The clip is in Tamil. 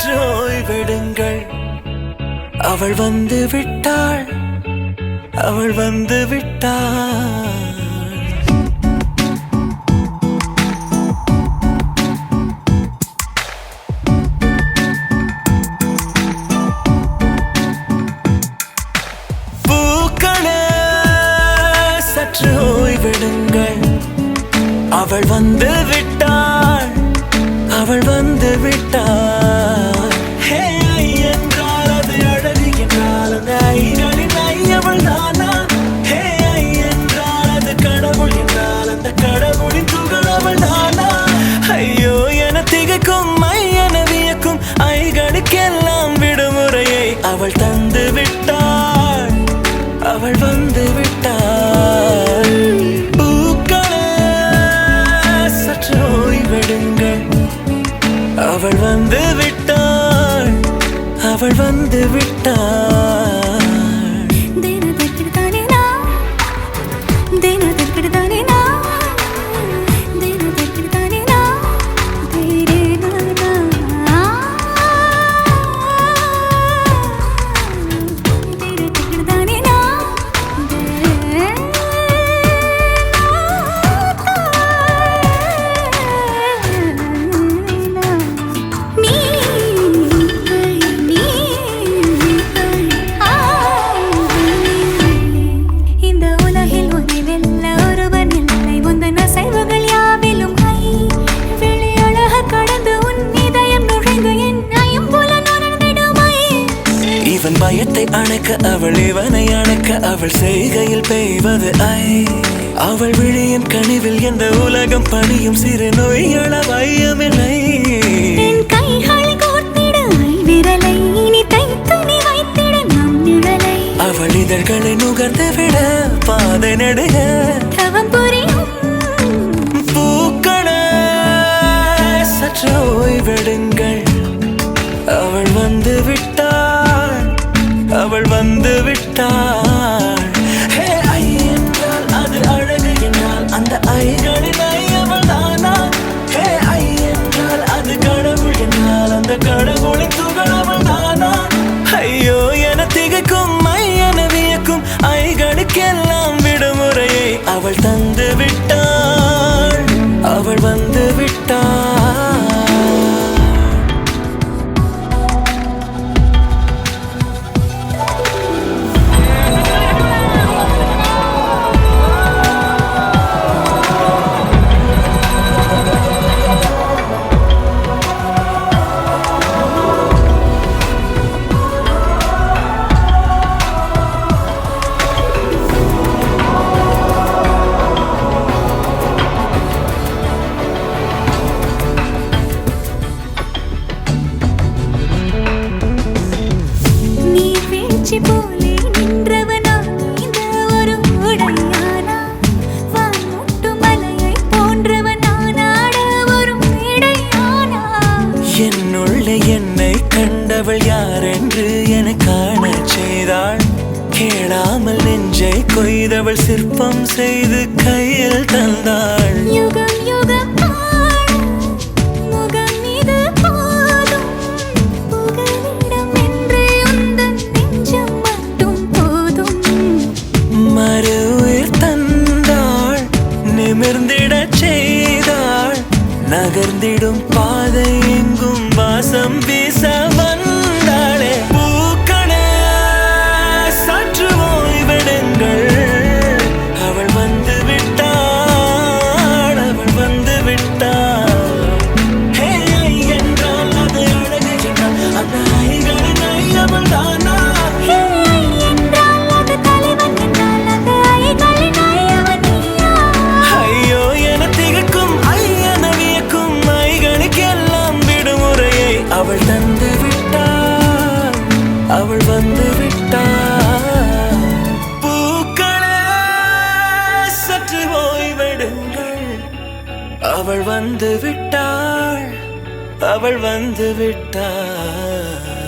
சற்று ஓய்வெடுங்கள். அவள் வந்து விட்டாள், அவள் வந்து விட்டாள். பூக்களே சற்று ஓய்வெடுங்கள். அவள் வந்து விட்டாள், அவள் வந்து விட்டாள். ஹே என்றால் அது அழகு என்றால் அந்த ஐகளின் ஐயவள் தானா? ஹே என்றால் அது கடவுள் என்றால் அந்த கடவுளின் துகள் அவள் தானா? ஐயோ என திகைக்கும் என வியக்கும் ஐகளுக்கெல்லாம் விடுமுறையை அவள் தந்து விட்டாள், அவள் வந்து விட்டாள். அவள் வந்து விட்டாள், அவள் வந்து விட்டாள். இவன் பயத்தை அணைக்க அவள் இவனை அணைக்க அவள் செய்கையில் பெய்வது ஐ. அவள் விழியின் கனிவில் எந்த உலகம் பணியும் சிறு நோய்கள வையமில்லை. அவள் இதழ்களை நுகர்ந்து விட பாதை நடுக பூக்களே சற்று ஓய்வெடுங்கள். அவள் வந்து விட்டாள், அவள் வந்து விட்டாள். ஹே ஐ என்றால் அது அழகு என்றால் அந்த ஐகளின் ஐயவள் தானா? ஹே ஐ என்றால் அது கடவுள் என்றால் அந்த கடவுளின் துகள் அவள் தானா? ஐயோ என திகைக்கும் என வியக்கும் ஐகளுக்கெல்லாம் விடுமுறையை அவள் தந்து விட்டாள், அவள் வந்து விட்டாள். என்னுள்ளே என்னை கண்டவள் யார் என்று என காண செய்தாள். கேளாமல் நெஞ்சை கொய்தவள் சிற்பம் செய்து கையில் தந்தாள். யுகம் யுகம் முகம் இது போதும் புகலிடம் என்று உந்தன் நெஞ்சம் மட்டும் போதும். மறு உயிர் தந்தாள், நிமிர்ந்திடச் செய்தாள். நகர்ந்திடும் பாதை எங்கும் வாசம் வீச வந்தாளே. பூக்களே சற்று ஓய்வெடுங்கள். அவள் வந்து விட்டாள், அவள் வந்து விட்டாள். ஹே என்றால் அது அழகு என்றால் அந்த ஐகளின் ஐயவள் தானா? ஹே என்றால் அது தலைவன் என்றால் அந்த ஐகளின் ஐயவன் நீயா? ஐயோ என திகைக்கும் என வியக்கும் ஐகளுக்கெல்லாம் விடுமுறையை அவள் தந்து விட்டாள், அவள் வந்து விட்டாள். பூக்களே சற்று ஓய்வெடுங்கள். அவள் வந்து விட்டாள், அவள் வந்து விட்டாள்.